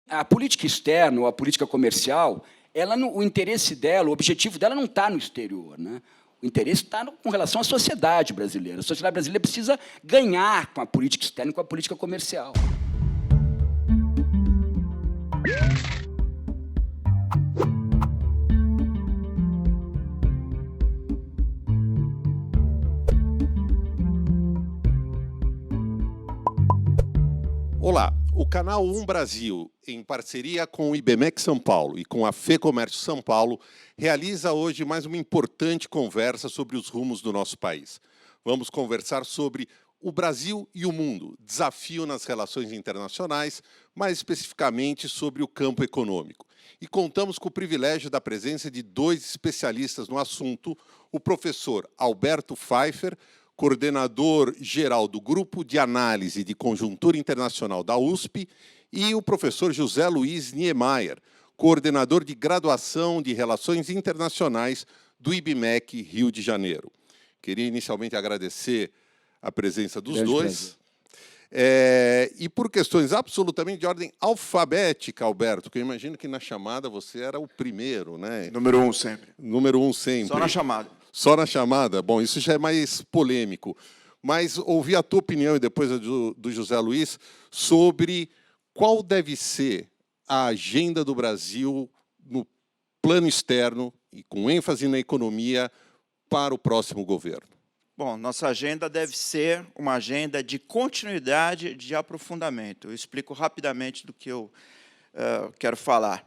A política externa ou a política comercial, o interesse dela, o objetivo dela não está no exterior, né? O interesse está com relação à sociedade brasileira. A sociedade brasileira precisa ganhar com a política externa e com a política comercial. Olá, o canal 1 Brasil, em parceria com o IBMEC São Paulo e com a FEComércio São Paulo, realiza hoje mais uma importante conversa sobre os rumos do nosso país. Vamos conversar sobre o Brasil e o mundo, desafio nas relações internacionais, mais especificamente sobre o campo econômico. E contamos com o privilégio da presença de dois especialistas no assunto, o professor Alberto Pfeiffer, coordenador-geral do Grupo de Análise de Conjuntura Internacional da USP, e o professor José Luiz Niemeyer, coordenador de Graduação de Relações Internacionais do IBMEC Rio de Janeiro. Queria inicialmente agradecer a presença dos dois. E por questões absolutamente de ordem alfabética, Alberto, que eu imagino que na chamada você era o primeiro, né? Número 1 sempre. Número 1 sempre. Só na chamada. Só na chamada? Bom, isso já é mais polêmico. Mas ouvi a tua opinião, e depois a do José Luiz, sobre qual deve ser a agenda do Brasil no plano externo e com ênfase na economia para o próximo governo. Bom, nossa agenda deve ser uma agenda de continuidade, de aprofundamento. Eu explico rapidamente do que eu quero falar.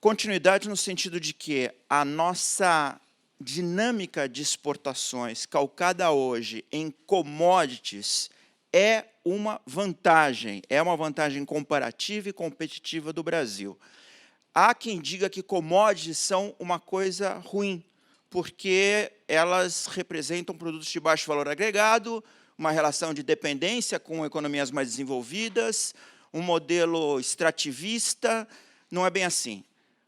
Continuidade no sentido de que a nossa dinâmica de exportações calcada hoje em commodities é uma vantagem comparativa e competitiva do Brasil. Há quem diga que commodities são uma coisa ruim, porque elas representam produtos de baixo valor agregado, uma relação de dependência com economias mais desenvolvidas, um modelo extrativista. Não é bem assim.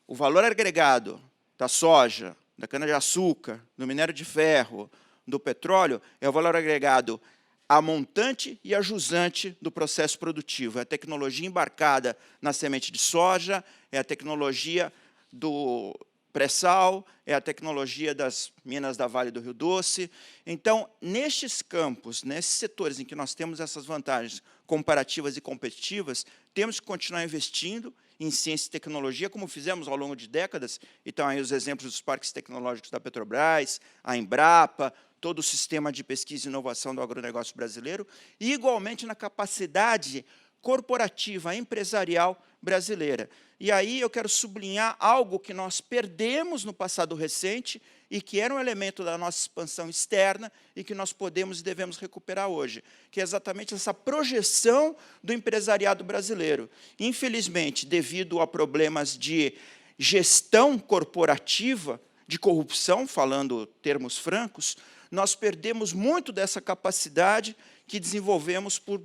O valor agregado da soja, da cana-de-açúcar, do minério de ferro, do petróleo, é o valor agregado a montante e a jusante do processo produtivo. É a tecnologia embarcada na semente de soja, é a tecnologia do pré-sal, é a tecnologia das minas da Vale do Rio Doce. Então, nestes campos, nesses setores em que nós temos essas vantagens comparativas e competitivas, temos que continuar investindo em ciência e tecnologia, como fizemos ao longo de décadas. Então, aí os exemplos dos parques tecnológicos da Petrobras, a Embrapa, todo o sistema de pesquisa e inovação do agronegócio brasileiro, e, igualmente, na capacidade corporativa, empresarial brasileira. E aí eu quero sublinhar algo que nós perdemos no passado recente e que era um elemento da nossa expansão externa e que nós podemos e devemos recuperar hoje, que é exatamente essa projeção do empresariado brasileiro. Infelizmente, devido a problemas de gestão corporativa, de corrupção, falando termos francos, nós perdemos muito dessa capacidade que desenvolvemos por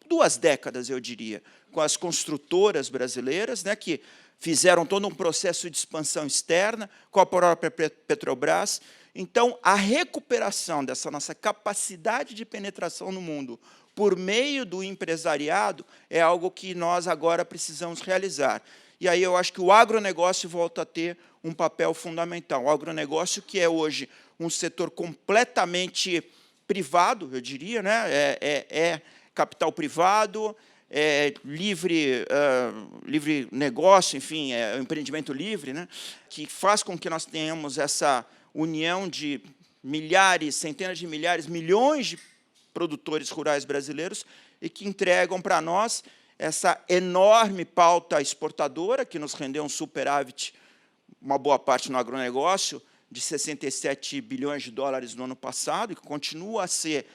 2 décadas, eu diria, com as construtoras brasileiras, né, que fizeram todo um processo de expansão externa, com a própria Petrobras. Então, a recuperação dessa nossa capacidade de penetração no mundo por meio do empresariado é algo que nós agora precisamos realizar. E aí eu acho que o agronegócio volta a ter um papel fundamental. O agronegócio, que é hoje um setor completamente privado, eu diria, né, capital privado, livre negócio, enfim, empreendimento livre, né, que faz com que nós tenhamos essa união de milhares, centenas de milhares, milhões de produtores rurais brasileiros e que entregam para nós essa enorme pauta exportadora, que nos rendeu um superávit, uma boa parte no agronegócio, de 67 bilhões de dólares no ano passado, e que continua a ser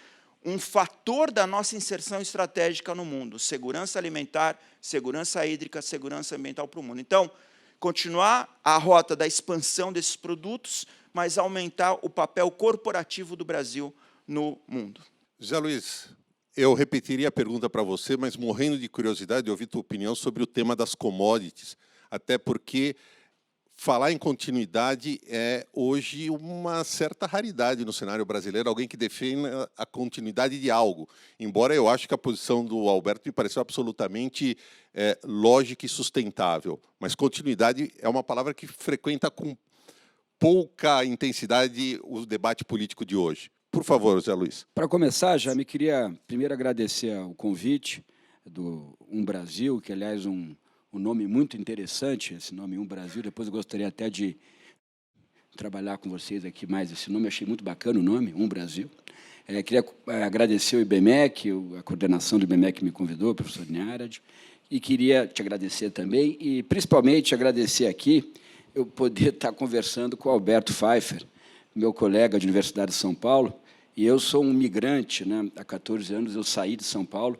um fator da nossa inserção estratégica no mundo, segurança alimentar, segurança hídrica, segurança ambiental para o mundo. Então, continuar a rota da expansão desses produtos, mas aumentar o papel corporativo do Brasil no mundo. José Luiz, eu repetiria a pergunta para você, mas morrendo de curiosidade de ouvir tua opinião sobre o tema das commodities, até porque falar em continuidade é, hoje, uma certa raridade no cenário brasileiro, alguém que defenda a continuidade de algo. Embora eu acho que a posição do Alberto me pareceu absolutamente lógica e sustentável. Mas continuidade é uma palavra que frequenta com pouca intensidade o debate político de hoje. Por favor, Zé Luiz. Para começar, já me queria primeiro agradecer o convite do Brasil, que, aliás, um nome muito interessante, esse nome Brasil. Depois eu gostaria até de trabalhar com vocês aqui mais esse nome. Achei muito bacana o nome, Brasil. Queria agradecer o IBMEC, a coordenação do IBMEC me convidou, o professor Niarad, e queria te agradecer também, e principalmente agradecer aqui eu poder estar conversando com o Alberto Pfeiffer, meu colega de Universidade de São Paulo, e eu sou um migrante, né? Há 14 anos eu saí de São Paulo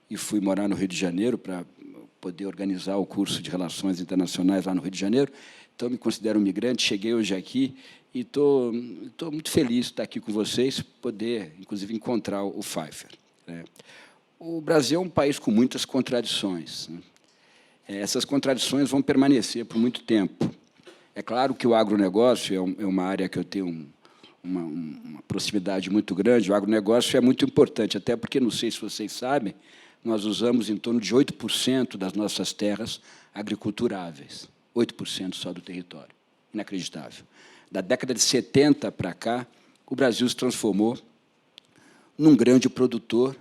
e fui morar no Rio de Janeiro para poder organizar o curso de Relações Internacionais lá no Rio de Janeiro. Então, me considero um migrante, cheguei hoje aqui e estou muito feliz de estar aqui com vocês, poder, inclusive, encontrar o Pfeiffer, né? O Brasil é um país com muitas contradições, né? Essas contradições vão permanecer por muito tempo. É claro que o agronegócio é uma área que eu tenho uma proximidade muito grande. O agronegócio é muito importante, até porque, não sei se vocês sabem, nós usamos em torno de 8% das nossas terras agriculturáveis, 8% só do território. Inacreditável. Da década de 70 para cá, o Brasil se transformou num grande produtor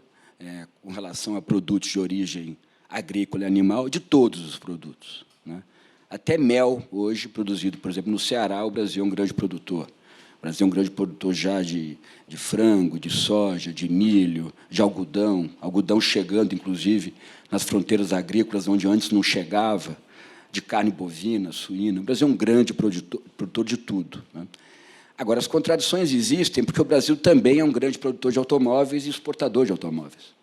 com relação a produtos de origem agrícola e animal, de todos os produtos, né? Até mel, hoje, produzido, por exemplo, no Ceará, o Brasil é um grande produtor. O Brasil é um grande produtor já de frango, de soja, de milho, de algodão chegando, inclusive, nas fronteiras agrícolas, onde antes não chegava, de carne bovina, suína. O Brasil é um grande produtor de tudo, né? Agora, as contradições existem porque o Brasil também é um grande produtor de automóveis e exportador de automóveis.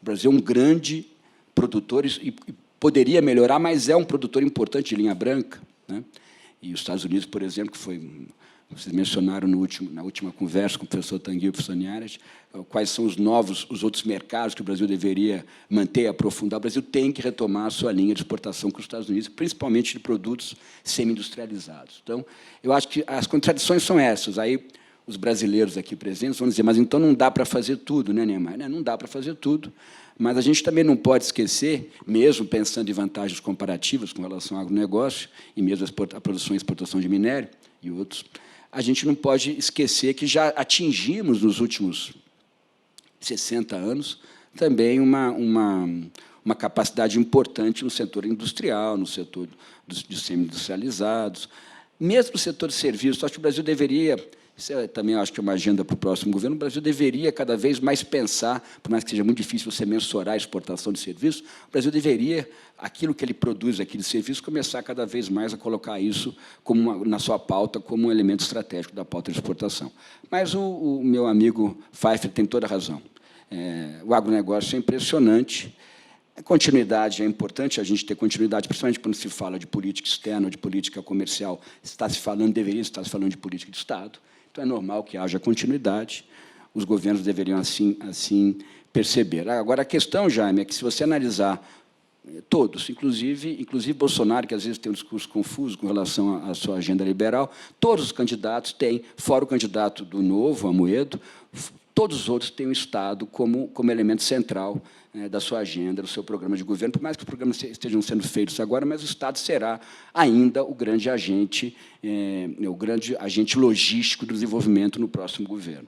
O Brasil é um grande produtor e poderia melhorar, mas é um produtor importante de linha branca, né? E os Estados Unidos, por exemplo, que vocês mencionaram na última conversa com o professor Tanguy e o professor Niarad, quais são os outros mercados que o Brasil deveria manter e aprofundar. O Brasil tem que retomar a sua linha de exportação com os Estados Unidos, principalmente de produtos semi-industrializados. Então, eu acho que as contradições são essas. Aí, os brasileiros aqui presentes vão dizer, mas então não dá para fazer tudo, né, Neymar? Não dá para fazer tudo, mas a gente também não pode esquecer, mesmo pensando em vantagens comparativas com relação ao agronegócio, e mesmo a produção e exportação de minério e outros, a gente não pode esquecer que já atingimos, nos últimos 60 anos, também uma capacidade importante no setor industrial, no setor dos semi-industrializados, mesmo no setor de serviços. Acho que o Brasil deveria, isso também acho que é uma agenda para o próximo governo, o Brasil deveria cada vez mais pensar, por mais que seja muito difícil você mensurar a exportação de serviços, o Brasil deveria, aquilo que ele produz aqui de serviços, começar cada vez mais a colocar isso na sua pauta como um elemento estratégico da pauta de exportação. Mas o meu amigo Pfeiffer tem toda a razão. O agronegócio é impressionante. A continuidade é importante, a gente ter continuidade, principalmente quando se fala de política externa ou de política comercial, deveria estar se falando de política de Estado. Então, é normal que haja continuidade, os governos deveriam assim perceber. Agora, a questão, Jaime, é que, se você analisar todos, inclusive Bolsonaro, que às vezes tem um discurso confuso com relação à sua agenda liberal, todos os candidatos têm, fora o candidato do Novo, Amoedo, todos os outros têm o Estado como elemento central da sua agenda, do seu programa de governo, por mais que os programas estejam sendo feitos agora, mas o Estado será ainda o grande agente logístico do desenvolvimento no próximo governo.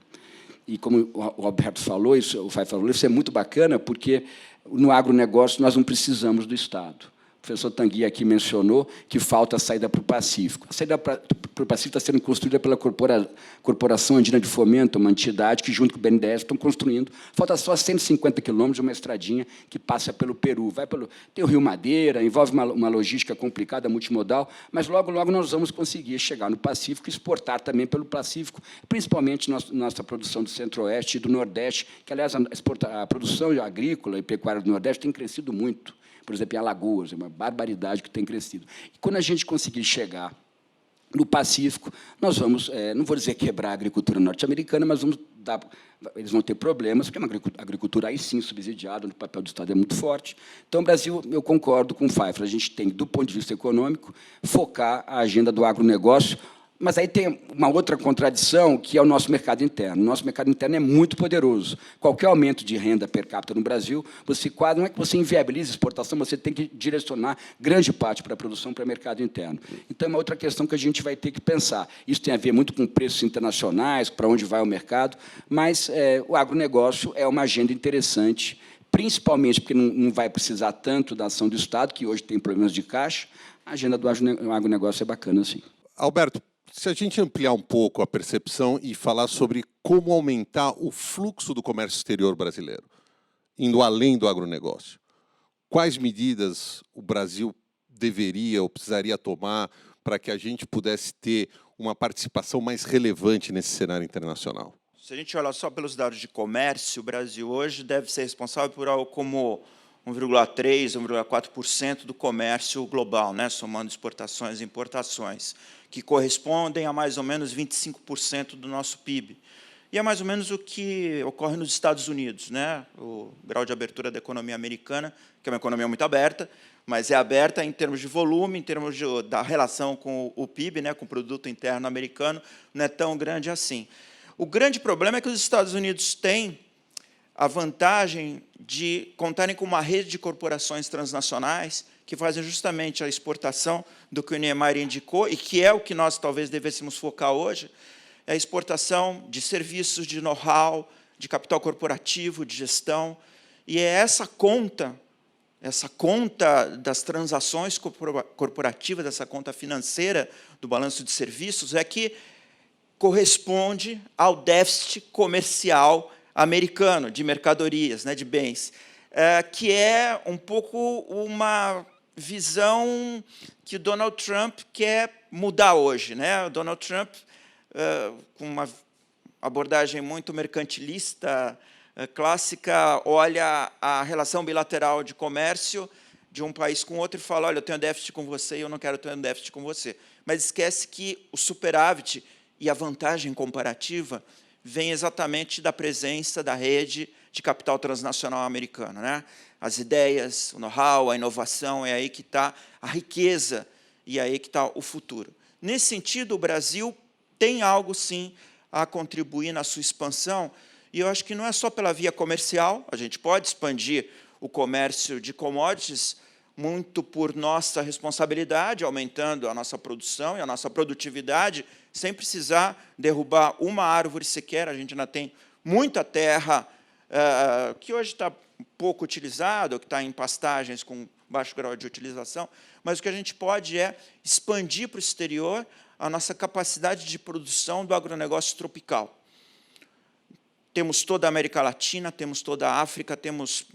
E, como o Alberto falou, o Pfeiffer falou, isso é muito bacana, porque no agronegócio nós não precisamos do Estado. O professor Tanguy aqui mencionou que falta a saída para o Pacífico. A saída para o Pacífico está sendo construída pela Corporação Andina de Fomento, uma entidade que, junto com o BNDES, estão construindo. Falta só 150 quilômetros de uma estradinha que passa pelo Peru. Tem o Rio Madeira, envolve uma logística complicada, multimodal, mas logo, logo nós vamos conseguir chegar no Pacífico e exportar também pelo Pacífico, principalmente nossa produção do Centro-Oeste e do Nordeste, que, aliás, a produção agrícola e pecuária do Nordeste tem crescido muito. Por exemplo, em Alagoas, é uma barbaridade que tem crescido. E quando a gente conseguir chegar no Pacífico, nós vamos, não vou dizer quebrar a agricultura norte-americana, mas eles vão ter problemas, porque é uma agricultura aí sim subsidiada, o papel do Estado é muito forte. Então, o Brasil, eu concordo com o Pfeiffer, a gente tem, do ponto de vista econômico, focar a agenda do agronegócio. Mas aí tem uma outra contradição, que é o nosso mercado interno. O nosso mercado interno é muito poderoso. Qualquer aumento de renda per capita no Brasil, não é que você inviabiliza a exportação, você tem que direcionar grande parte para a produção para o mercado interno. Então, é uma outra questão que a gente vai ter que pensar. Isso tem a ver muito com preços internacionais, para onde vai o mercado, mas o agronegócio é uma agenda interessante, principalmente porque não vai precisar tanto da ação do Estado, que hoje tem problemas de caixa. A agenda do agronegócio é bacana, sim. Alberto, se a gente ampliar um pouco a percepção e falar sobre como aumentar o fluxo do comércio exterior brasileiro, indo além do agronegócio, quais medidas o Brasil deveria ou precisaria tomar para que a gente pudesse ter uma participação mais relevante nesse cenário internacional? Se a gente olhar só pelos dados de comércio, o Brasil hoje deve ser responsável por algo como 1,3%, 1,4% do comércio global, né, somando exportações e importações, que correspondem a mais ou menos 25% do nosso PIB. E é mais ou menos o que ocorre nos Estados Unidos, né? O grau de abertura da economia americana, que é uma economia muito aberta, mas é aberta em termos de volume, em termos da relação com o PIB, né, com o Produto Interno Americano, não é tão grande assim. O grande problema é que os Estados Unidos têm a vantagem de contarem com uma rede de corporações transnacionais que fazem justamente a exportação do que o Niemeyer indicou, e que é o que nós talvez devêssemos focar hoje, é a exportação de serviços, de know-how, de capital corporativo, de gestão. E é essa conta das transações corporativas, dessa conta financeira do balanço de serviços, é que corresponde ao déficit comercial americano de mercadorias, né, de bens, que é um pouco uma visão que o Donald Trump quer mudar hoje, né? O Donald Trump, com uma abordagem muito mercantilista, clássica, olha a relação bilateral de comércio de um país com outro e fala, olha, eu tenho déficit com você e eu não quero ter um déficit com você. Mas esquece que o superávit e a vantagem comparativa vem exatamente da presença da rede de capital transnacional americana, né? As ideias, o know-how, a inovação, é aí que está a riqueza e é aí que está o futuro. Nesse sentido, o Brasil tem algo, sim, a contribuir na sua expansão, e eu acho que não é só pela via comercial, a gente pode expandir o comércio de commodities muito por nossa responsabilidade, aumentando a nossa produção e a nossa produtividade, sem precisar derrubar uma árvore sequer. A gente ainda tem muita terra que hoje está pouco utilizada, ou que está em pastagens com baixo grau de utilização, mas o que a gente pode é expandir para o exterior a nossa capacidade de produção do agronegócio tropical. Temos toda a América Latina, temos toda a África, temos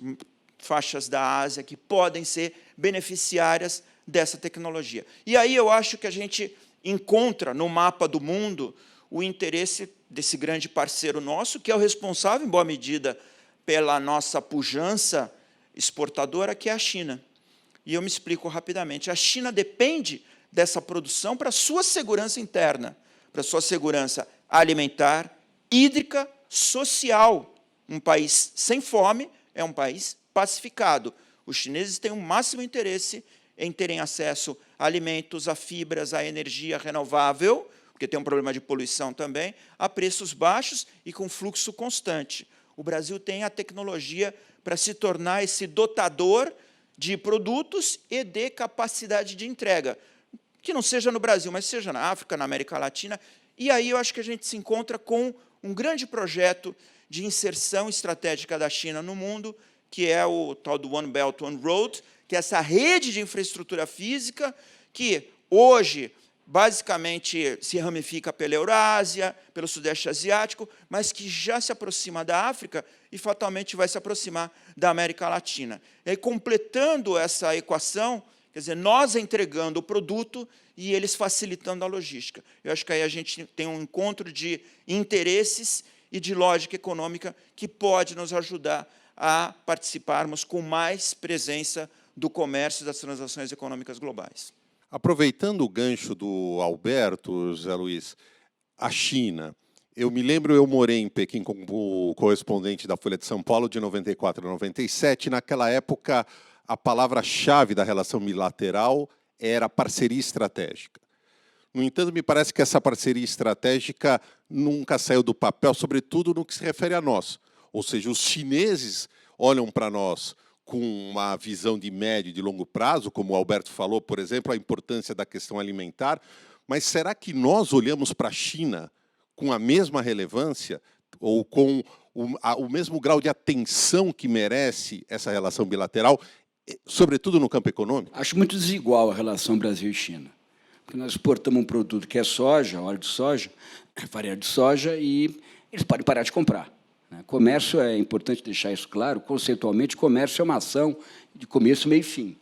faixas da Ásia que podem ser beneficiárias dessa tecnologia. E aí eu acho que a gente encontra no mapa do mundo o interesse desse grande parceiro nosso, que é o responsável, em boa medida, pela nossa pujança exportadora, que é a China. E eu me explico rapidamente. A China depende dessa produção para a sua segurança interna, para a sua segurança alimentar, hídrica, social. Um país sem fome é um país pacificado. Os chineses têm o máximo interesse em terem acesso a alimentos, a fibras, a energia renovável, porque tem um problema de poluição também, a preços baixos e com fluxo constante. O Brasil tem a tecnologia para se tornar esse dotador de produtos e de capacidade de entrega, que não seja no Brasil, mas seja na África, na América Latina. E aí eu acho que a gente se encontra com um grande projeto de inserção estratégica da China no mundo, que é o tal do One Belt, One Road, que é essa rede de infraestrutura física que hoje basicamente se ramifica pela Eurásia, pelo Sudeste Asiático, mas que já se aproxima da África e fatalmente vai se aproximar da América Latina. E aí, completando essa equação, quer dizer, nós entregando o produto e eles facilitando a logística. Eu acho que aí a gente tem um encontro de interesses e de lógica econômica que pode nos ajudar a participarmos com mais presença do comércio e das transações econômicas globais. Aproveitando o gancho do Alberto, José Luiz, a China. Eu me lembro, eu morei em Pequim como correspondente da Folha de São Paulo de 94 a 97. Naquela época, a palavra-chave da relação bilateral era parceria estratégica. No entanto, me parece que essa parceria estratégica nunca saiu do papel, sobretudo no que se refere a nós. Ou seja, os chineses olham para nós com uma visão de médio e de longo prazo, como o Alberto falou, por exemplo, a importância da questão alimentar, mas será que nós olhamos para a China com a mesma relevância ou com o mesmo grau de atenção que merece essa relação bilateral, sobretudo no campo econômico? Acho muito desigual a relação Brasil e China. Porque nós exportamos um produto que é soja, óleo de soja, farinha de soja, e eles podem parar de comprar. Comércio, é importante deixar isso claro, conceitualmente, comércio é uma ação de começo, meio e fim.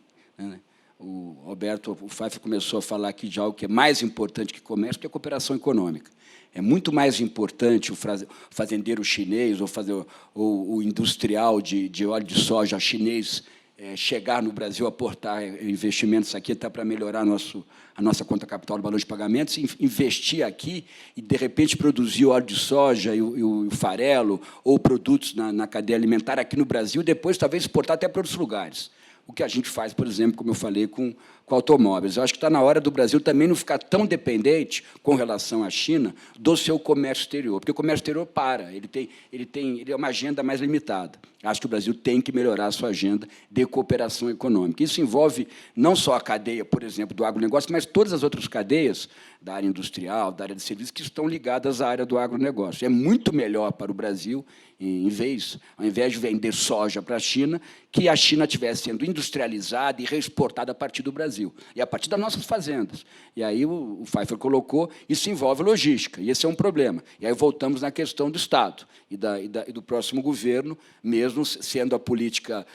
O Alberto, o Pfeiffer começou a falar aqui de algo que é mais importante que comércio, que é a cooperação econômica. É muito mais importante o fazendeiro chinês ou o industrial de óleo de soja chinês chegar no Brasil, aportar investimentos aqui até para melhorar a nossa conta capital do balanço de pagamentos, investir aqui e, de repente, produzir o óleo de soja e o farelo ou produtos na cadeia alimentar aqui no Brasil, depois, talvez, exportar até para outros lugares. O que a gente faz, por exemplo, como eu falei, com automóveis. Eu acho que está na hora do Brasil também não ficar tão dependente, com relação à China, do seu comércio exterior, porque o comércio exterior ele é uma agenda mais limitada. Acho que o Brasil tem que melhorar a sua agenda de cooperação econômica. Isso envolve não só a cadeia, por exemplo, do agronegócio, mas todas as outras cadeias da área industrial, da área de serviços, que estão ligadas à área do agronegócio. É muito melhor para o Brasil, ao invés de vender soja para a China, que a China estivesse sendo industrializada e reexportada a partir do Brasil, e a partir das nossas fazendas. E aí o Pfeiffer colocou, isso envolve logística, e esse é um problema. E aí voltamos na questão do Estado e do próximo governo, mesmo sendo a política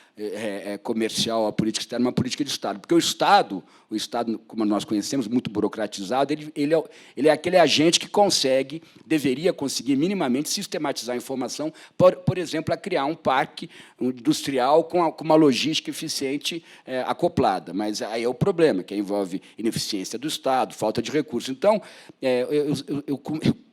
comercial, a política externa, uma política de Estado. Porque o Estado, como nós conhecemos, muito burocratizado, ele é aquele agente que deveria conseguir minimamente sistematizar a informação, por exemplo, a criar um parque industrial com uma logística eficiente acoplada. Mas aí é o problema, que envolve ineficiência do Estado, falta de recursos. Então, eu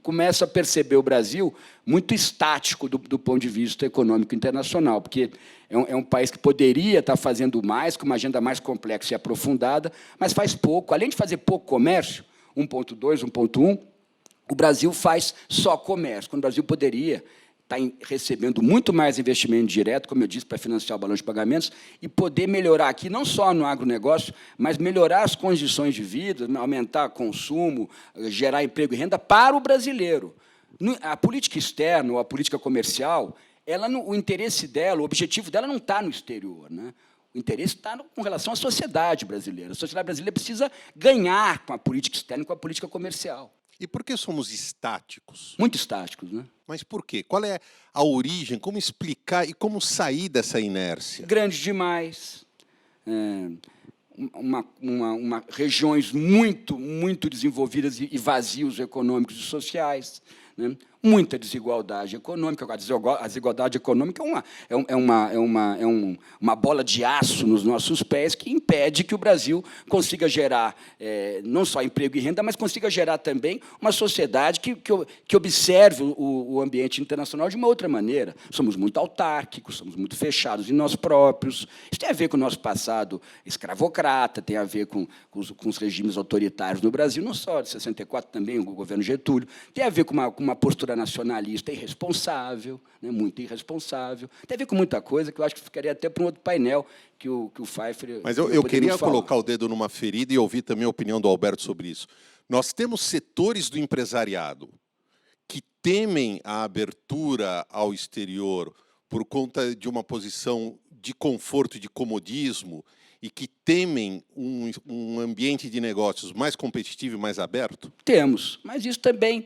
começo a perceber o Brasil muito estático do ponto de vista econômico internacional, porque é um país que poderia estar fazendo mais, com uma agenda mais complexa e aprofundada, mas faz pouco. Além de fazer pouco comércio, 1,2, 1,1, o Brasil faz só comércio, quando o Brasil poderia estar recebendo muito mais investimento direto, como eu disse, para financiar o balanço de pagamentos, e poder melhorar aqui, não só no agronegócio, mas melhorar as condições de vida, aumentar o consumo, gerar emprego e renda para o brasileiro. A política externa, ou a política comercial, o interesse dela, o objetivo dela não está no exterior, O interesse está com relação à sociedade brasileira. A sociedade brasileira precisa ganhar com a política externa e com a política comercial. E por que somos estáticos? Muito estáticos, Mas por quê? Qual é a origem? Como explicar e como sair dessa inércia? Grande demais. Regiões muito desenvolvidas e vazios econômicos e sociais. Muita desigualdade econômica. A desigualdade econômica é uma bola de aço nos nossos pés que impede que o Brasil consiga gerar não só emprego e renda, mas consiga gerar também uma sociedade que observe o ambiente internacional de uma outra maneira. Somos muito autárquicos, somos muito fechados em nós próprios. Isso tem a ver com o nosso passado escravocrata, tem a ver com os regimes autoritários no Brasil, não só de 64, também o governo Getúlio, tem a ver com uma postura nacionalista irresponsável, muito irresponsável. Tem a ver com muita coisa que eu acho que ficaria até para um outro painel que o Pfeiffer... Mas eu queria colocar o dedo numa ferida e ouvir também a opinião do Alberto sobre isso. Nós temos setores do empresariado que temem a abertura ao exterior por conta de uma posição de conforto e de comodismo e que temem um ambiente de negócios mais competitivo e mais aberto? Temos, mas isso também...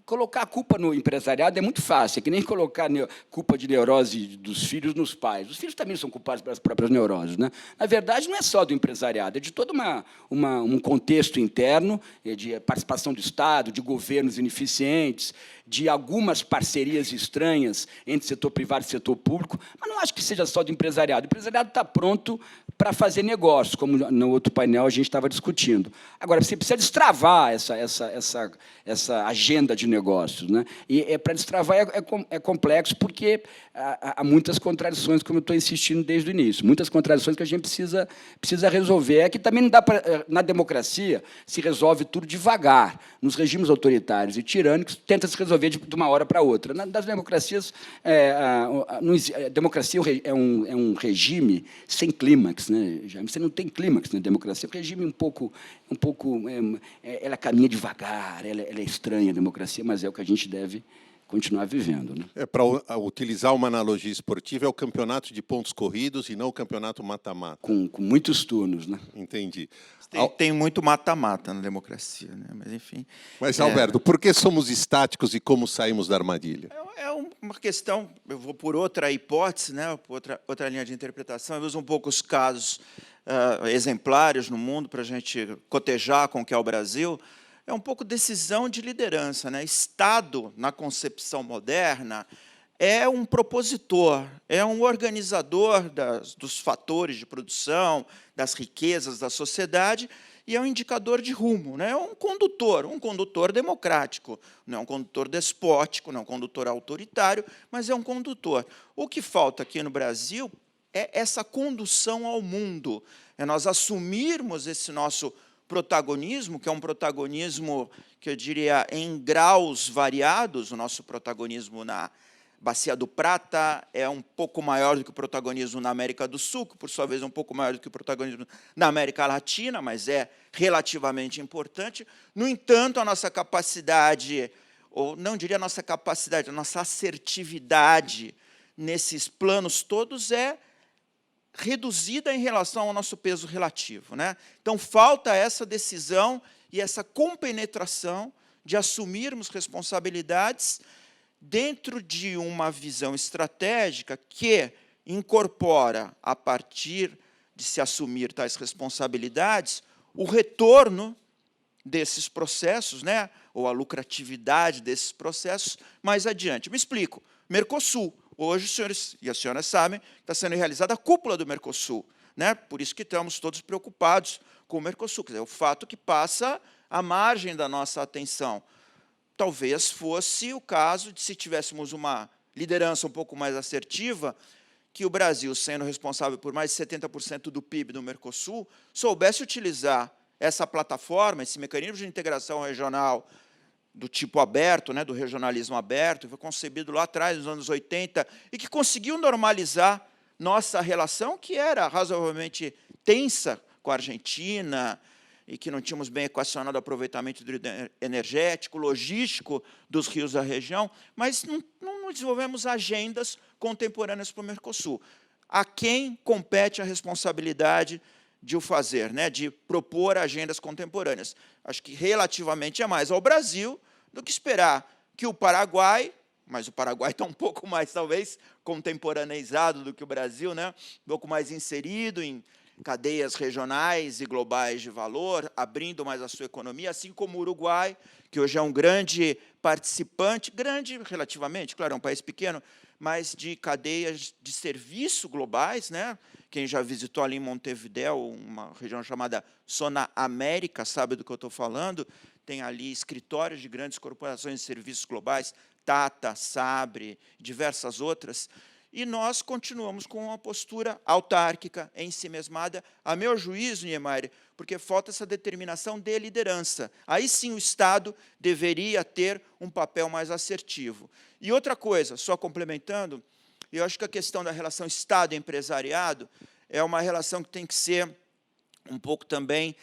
Colocar a culpa no empresariado é muito fácil, é que nem colocar culpa de neurose dos filhos nos pais. Os filhos também são culpados pelas próprias neuroses. Na verdade, não é só do empresariado, é de todo um contexto interno, de participação do Estado, de governos ineficientes, de algumas parcerias estranhas entre setor privado e setor público, mas não acho que seja só do empresariado. O empresariado está pronto para fazer negócios, como no outro painel a gente estava discutindo. Agora, você precisa destravar essa agenda de negócios, né? E para destravar é complexo, porque há muitas contradições, como eu estou insistindo desde o início, muitas contradições que a gente precisa resolver. É que também não dá para, na democracia, se resolve tudo devagar. Nos regimes autoritários e tirânicos, tenta se resolver de uma hora para outra. Das democracias, a democracia é um regime sem clímax, né? Você não tem clímax na democracia. O regime ela caminha devagar, ela é estranha, a democracia, mas é o que a gente deve continuar vivendo, né? Para utilizar uma analogia esportiva, é o campeonato de pontos corridos e não o campeonato mata-mata. Com muitos turnos, né? Entendi. Tem muito mata-mata na democracia, né? Mas, enfim. Mas, Alberto, por que somos estáticos e como saímos da armadilha? É uma questão, eu vou por outra hipótese, né? Por outra linha de interpretação. Eu uso um pouco os casos exemplares no mundo para a gente cotejar com o que é o Brasil. É um pouco decisão de liderança, né? Estado, na concepção moderna, é um propositor, é um organizador dos fatores de produção, das riquezas da sociedade, e é um indicador de rumo, né? É um condutor democrático, não é um condutor despótico, não é um condutor autoritário, mas é um condutor. O que falta aqui no Brasil é essa condução ao mundo, é nós assumirmos esse nosso protagonismo, que é um protagonismo, que eu diria, em graus variados. O nosso protagonismo na Bacia do Prata é um pouco maior do que o protagonismo na América do Sul, que, por sua vez, é um pouco maior do que o protagonismo na América Latina, mas é relativamente importante. No entanto, a nossa capacidade, ou não diria a nossa capacidade, a nossa assertividade nesses planos todos é reduzida em relação ao nosso peso relativo, né? Então, falta essa decisão e essa compenetração de assumirmos responsabilidades dentro de uma visão estratégica que incorpora, a partir de se assumir tais responsabilidades, o retorno desses processos, né? Ou a lucratividade desses processos mais adiante. Me explico. Mercosul. Hoje, os senhores e as senhoras sabem, está sendo realizada a cúpula do Mercosul, né? Por isso que estamos todos preocupados com o Mercosul. Quer dizer, o fato que passa à margem da nossa atenção. Talvez fosse o caso de, se tivéssemos uma liderança um pouco mais assertiva, que o Brasil, sendo responsável por mais de 70% do PIB do Mercosul, soubesse utilizar essa plataforma, esse mecanismo de integração regional do tipo aberto, né, do regionalismo aberto, que foi concebido lá atrás, nos anos 80, e que conseguiu normalizar nossa relação, que era razoavelmente tensa com a Argentina, e que não tínhamos bem equacionado o aproveitamento energético, logístico dos rios da região, mas não desenvolvemos agendas contemporâneas para o Mercosul. A quem compete a responsabilidade de o fazer, né, de propor agendas contemporâneas? Acho que relativamente é mais ao Brasil do que esperar que o Paraguai, mas o Paraguai está um pouco mais, talvez, contemporaneizado do que o Brasil, né, um pouco mais inserido em cadeias regionais e globais de valor, abrindo mais a sua economia, assim como o Uruguai, que hoje é um grande participante, grande relativamente, claro, é um país pequeno, mas de cadeias de serviço globais, né? Quem já visitou ali em Montevidéu, uma região chamada Zona América, sabe do que eu estou falando, tem ali escritórios de grandes corporações de serviços globais, Tata, Sabre, diversas outras, e nós continuamos com uma postura autárquica, ensimesmada, a meu juízo, Niemeyer, porque falta essa determinação de liderança. Aí sim o Estado deveria ter um papel mais assertivo. E outra coisa, só complementando, eu acho que a questão da relação Estado-empresariado é uma relação que tem que ser um pouco também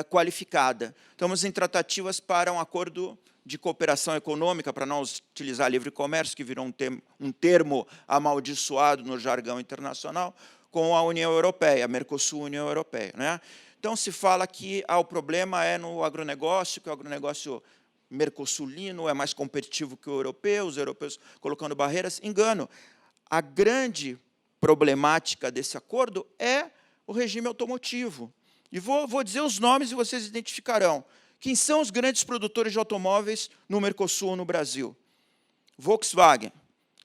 qualificada. Estamos em tratativas para um acordo de cooperação econômica, para não utilizar livre comércio, que virou um termo amaldiçoado no jargão internacional, com a União Europeia, a Mercosul-União Europeia, né? Então, se fala que o problema é no agronegócio, que o agronegócio mercosulino é mais competitivo que o europeu, os europeus colocando barreiras. Engano. A grande problemática desse acordo é o regime automotivo. E vou dizer os nomes e vocês identificarão. Quem são os grandes produtores de automóveis no Mercosul, no Brasil? Volkswagen,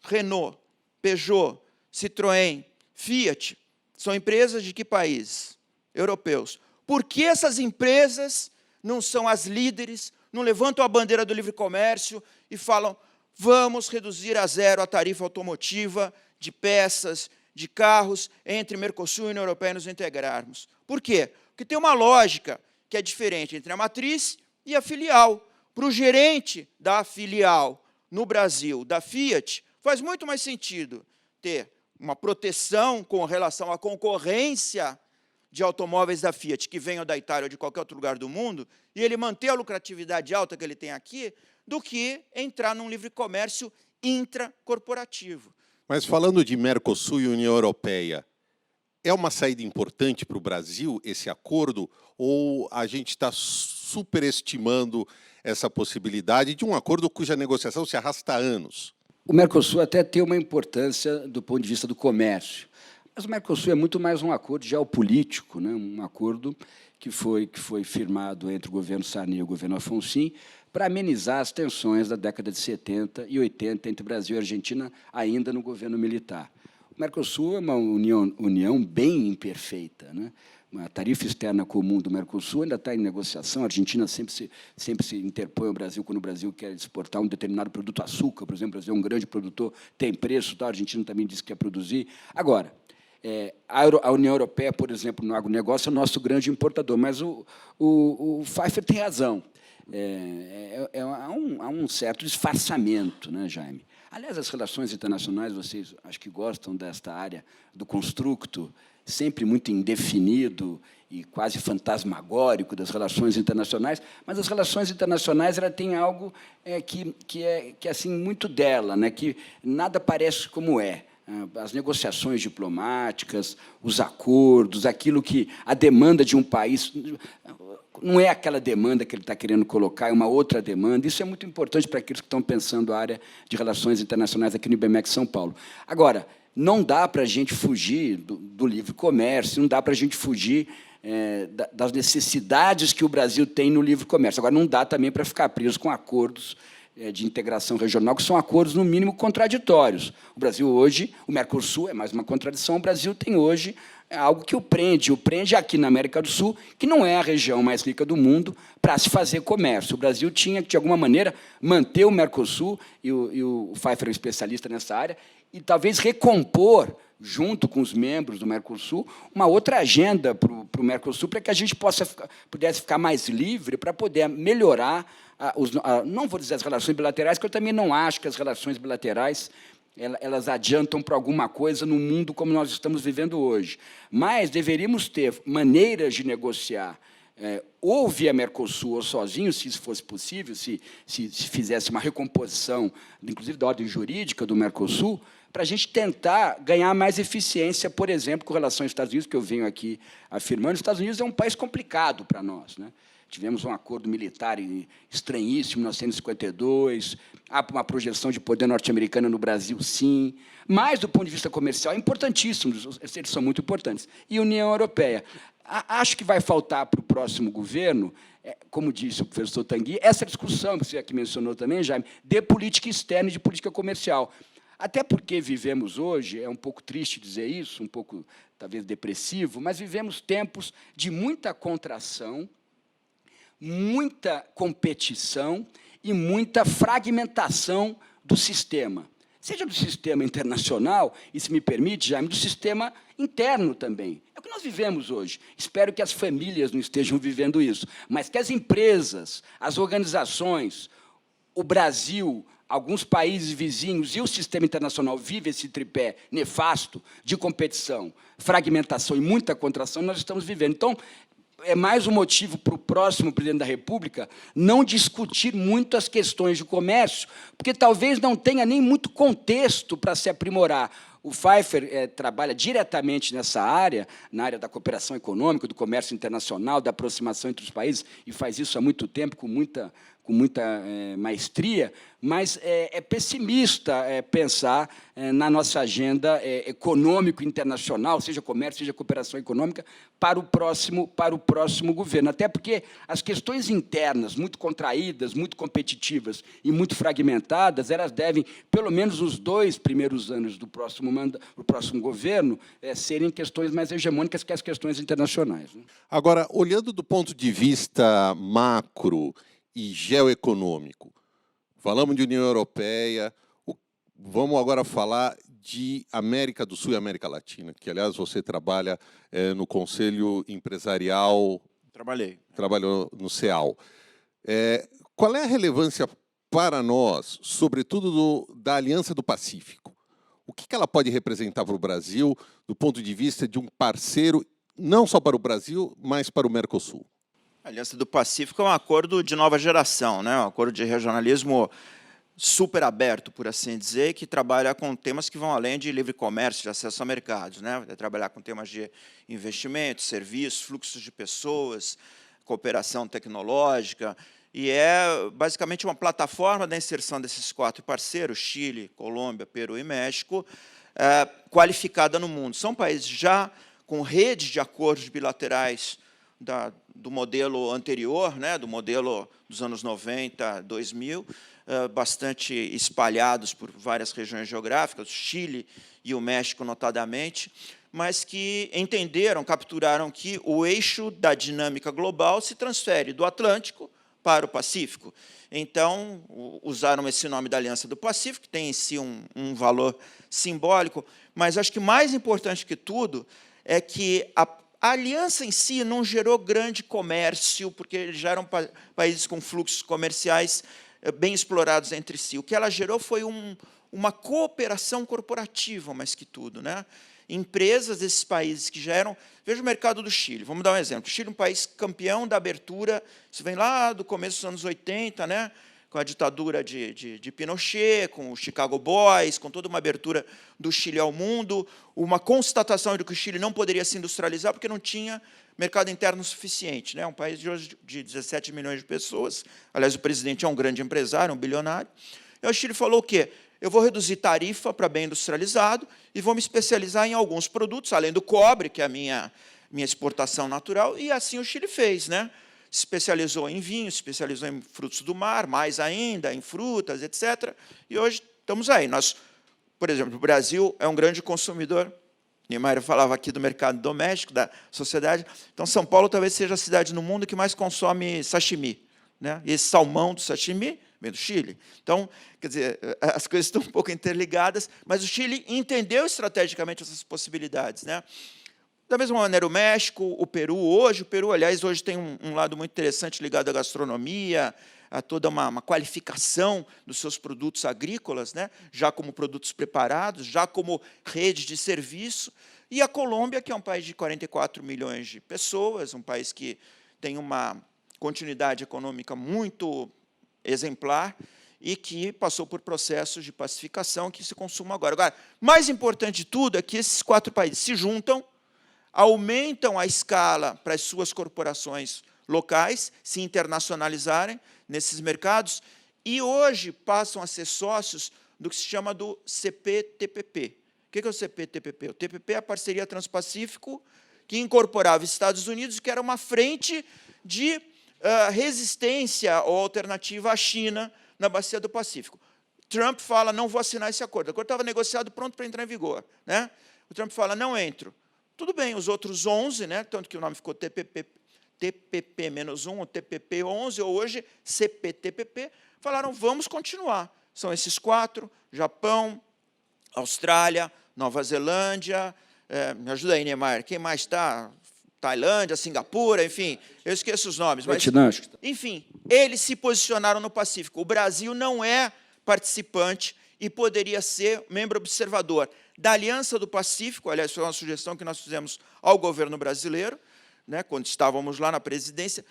Renault, Peugeot, Citroën, Fiat. São empresas de que países? Europeus. Por que essas empresas não são as líderes, não levantam a bandeira do livre comércio e falam: vamos reduzir a zero a tarifa automotiva de peças, de carros, entre Mercosul e União Europeia e nos integrarmos? Por quê? Porque tem uma lógica que é diferente entre a matriz e a filial. Para o gerente da filial no Brasil, da Fiat, faz muito mais sentido ter uma proteção com relação à concorrência de automóveis da Fiat que venham da Itália ou de qualquer outro lugar do mundo, e ele manter a lucratividade alta que ele tem aqui, do que entrar num livre comércio intracorporativo. Mas falando de Mercosul e União Europeia, é uma saída importante para o Brasil, esse acordo, ou a gente está superestimando essa possibilidade de um acordo cuja negociação se arrasta há anos? O Mercosul até tem uma importância do ponto de vista do comércio, mas o Mercosul é muito mais um acordo geopolítico, né? Um acordo que foi firmado entre o governo Sarney e o governo Alfonsín para amenizar as tensões da década de 70 e 80 entre Brasil e Argentina, ainda no governo militar. O Mercosul é uma união bem imperfeita, né? Uma tarifa externa comum do Mercosul ainda está em negociação. A Argentina sempre se interpõe ao Brasil quando o Brasil quer exportar um determinado produto, açúcar, por exemplo. O Brasil é um grande produtor, tem preço, tá? A Argentina também diz que quer produzir. Agora, a União Europeia, por exemplo, no agronegócio, é o nosso grande importador, mas o Pfeiffer tem razão. Há um certo disfarçamento, né, Jaime? Aliás, as relações internacionais, vocês acho que gostam desta área do construto, sempre muito indefinido e quase fantasmagórico das relações internacionais, mas as relações internacionais ela tem algo que é assim, muito dela, né, que nada parece como é. As negociações diplomáticas, os acordos, aquilo que a demanda de um país não é aquela demanda que ele está querendo colocar, é uma outra demanda. Isso é muito importante para aqueles que estão pensando a área de relações internacionais aqui no IBMEC São Paulo. Agora, não dá para a gente fugir do livre comércio, não dá para a gente fugir das necessidades que o Brasil tem no livre comércio. Agora, não dá também para ficar preso com acordos de integração regional, que são acordos, no mínimo, contraditórios. O Brasil hoje, o Mercosul é mais uma contradição, o Brasil tem hoje algo que o prende aqui na América do Sul, que não é a região mais rica do mundo, para se fazer comércio. O Brasil tinha que, de alguma maneira, manter o Mercosul, e o Pfeiffer é um especialista nessa área, e talvez recompor, junto com os membros do Mercosul, uma outra agenda para o Mercosul, para que a gente pudesse ficar mais livre para poder melhorar, não vou dizer as relações bilaterais, porque eu também não acho que as relações bilaterais elas adiantam para alguma coisa no mundo como nós estamos vivendo hoje. Mas deveríamos ter maneiras de negociar, ou via Mercosul ou sozinho, se isso fosse possível, se fizesse uma recomposição, inclusive da ordem jurídica do Mercosul, para a gente tentar ganhar mais eficiência, por exemplo, com relação aos Estados Unidos, que eu venho aqui afirmando. Os Estados Unidos é um país complicado para nós, né? Tivemos um acordo militar estranhíssimo em 1952, há uma projeção de poder norte-americano no Brasil, sim, mas, do ponto de vista comercial, é importantíssimo, eles são muito importantes. E a União Europeia. Acho que vai faltar para o próximo governo, como disse o professor Tanguy, essa discussão, que você aqui mencionou também, Jaime, de política externa e de política comercial. Até porque vivemos hoje, é um pouco triste dizer isso, um pouco, talvez, depressivo, mas vivemos tempos de muita contração, muita competição e muita fragmentação do sistema. Seja do sistema internacional, e, se me permite, Jaime, do sistema interno também. É o que nós vivemos hoje. Espero que as famílias não estejam vivendo isso, mas que as empresas, as organizações, o Brasil, alguns países vizinhos e o sistema internacional vivem esse tripé nefasto de competição, fragmentação e muita contração, nós estamos vivendo. Então, é mais um motivo para o próximo presidente da República não discutir muito as questões de comércio, porque talvez não tenha nem muito contexto para se aprimorar. O Pfeiffer trabalha diretamente nessa área, na área da cooperação econômica, do comércio internacional, da aproximação entre os países, e faz isso há muito tempo, com maestria, mas é pessimista pensar na nossa agenda econômico internacional, seja comércio, seja cooperação econômica, para o próximo governo. Até porque as questões internas, muito contraídas, muito competitivas e muito fragmentadas, elas devem, pelo menos nos 2 primeiros anos do próximo governo, serem questões mais hegemônicas que as questões internacionais, né? Agora, olhando do ponto de vista macro e geoeconômico, falamos de União Europeia, vamos agora falar de América do Sul e América Latina, que, aliás, você trabalha no Conselho Empresarial... Trabalhou no CEAL. Qual é a relevância para nós, sobretudo da Aliança do Pacífico? O que ela pode representar para o Brasil, do ponto de vista de um parceiro, não só para o Brasil, mas para o Mercosul? A Aliança do Pacífico é um acordo de nova geração, né? Um acordo de regionalismo super aberto, por assim dizer, que trabalha com temas que vão além de livre comércio, de acesso a mercados, né? Vai trabalhar com temas de investimento, serviços, fluxos de pessoas, cooperação tecnológica, e é basicamente uma plataforma da inserção desses 4 parceiros, Chile, Colômbia, Peru e México, qualificada no mundo. São países já com redes de acordos bilaterais do modelo anterior, né, do modelo dos anos 90, 2000, bastante espalhados por várias regiões geográficas, o Chile e o México notadamente, mas que entenderam, capturaram que o eixo da dinâmica global se transfere do Atlântico para o Pacífico. Então, usaram esse nome da Aliança do Pacífico, que tem em si um valor simbólico, mas acho que mais importante que tudo é que a aliança em si não gerou grande comércio, porque eles já eram países com fluxos comerciais bem explorados entre si. O que ela gerou foi uma cooperação corporativa, mais que tudo, né? Empresas desses países que já eram... Veja o mercado do Chile, vamos dar um exemplo. O Chile é um país campeão da abertura, isso vem lá do começo dos anos 80, né? Com a ditadura de Pinochet, com o Chicago Boys, com toda uma abertura do Chile ao mundo, uma constatação de que o Chile não poderia se industrializar porque não tinha mercado interno suficiente, né? Um país de hoje de 17 milhões de pessoas, aliás, o presidente é um grande empresário, um bilionário, e o Chile falou o quê? Eu vou reduzir tarifa para bem industrializado e vou me especializar em alguns produtos, além do cobre, que é a minha exportação natural, e assim o Chile fez, né? Se especializou em vinho, se especializou em frutos do mar, mais ainda, em frutas, etc. E hoje estamos aí. Nós, por exemplo, o Brasil é um grande consumidor. Niemeyer falava aqui do mercado doméstico, da sociedade. Então, São Paulo talvez seja a cidade no mundo que mais consome sashimi, né? E esse salmão do sashimi vem do Chile. Então, quer dizer, as coisas estão um pouco interligadas, mas o Chile entendeu estrategicamente essas possibilidades, né? Da mesma maneira, o México, o Peru, aliás, hoje tem um lado muito interessante ligado à gastronomia, a toda uma qualificação dos seus produtos agrícolas, né? Já como produtos preparados, já como rede de serviço. E a Colômbia, que é um país de 44 milhões de pessoas, um país que tem uma continuidade econômica muito exemplar e que passou por processos de pacificação que se consumam agora. Agora, mais importante de tudo é que esses 4 países se juntam, aumentam a escala para as suas corporações locais se internacionalizarem nesses mercados e hoje passam a ser sócios do que se chama do CPTPP. O que é o CPTPP? O TPP é a parceria Transpacífico que incorporava Estados Unidos e que era uma frente de resistência ou alternativa à China na Bacia do Pacífico. Trump fala, não vou assinar esse acordo. O acordo estava negociado, pronto para entrar em vigor, né? O Trump fala, não entro. Tudo bem, os outros 11, né, tanto que o nome ficou TPP-1, ou TPP-11, ou hoje CPTPP, falaram, vamos continuar. São esses 4, Japão, Austrália, Nova Zelândia, me ajuda aí, Niemeyer, quem mais está? Tailândia, Singapura, enfim, eu esqueço os nomes. Mas, enfim, eles se posicionaram no Pacífico. O Brasil não é participante e poderia ser membro observador da Aliança do Pacífico, aliás, foi uma sugestão que nós fizemos ao governo brasileiro, né, quando estávamos lá na presidência,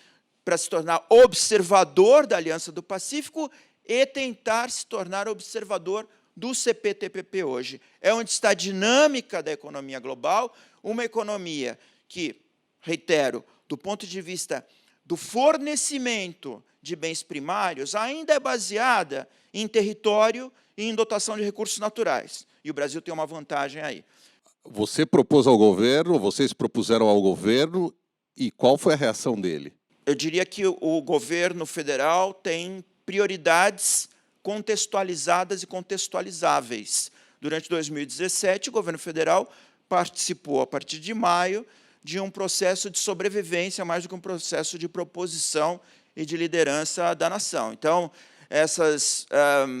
para se tornar observador da Aliança do Pacífico e tentar se tornar observador do CPTPP hoje. É onde está a dinâmica da economia global, uma economia que, reitero, do ponto de vista do fornecimento de bens primários ainda é baseada em território e em dotação de recursos naturais. E o Brasil tem uma vantagem aí. Você propôs ao governo, vocês propuseram ao governo, e qual foi a reação dele? Eu diria que o governo federal tem prioridades contextualizadas e contextualizáveis. Durante 2017, o governo federal participou, a partir de maio, de um processo de sobrevivência, mais do que um processo de proposição e de liderança da nação. Então,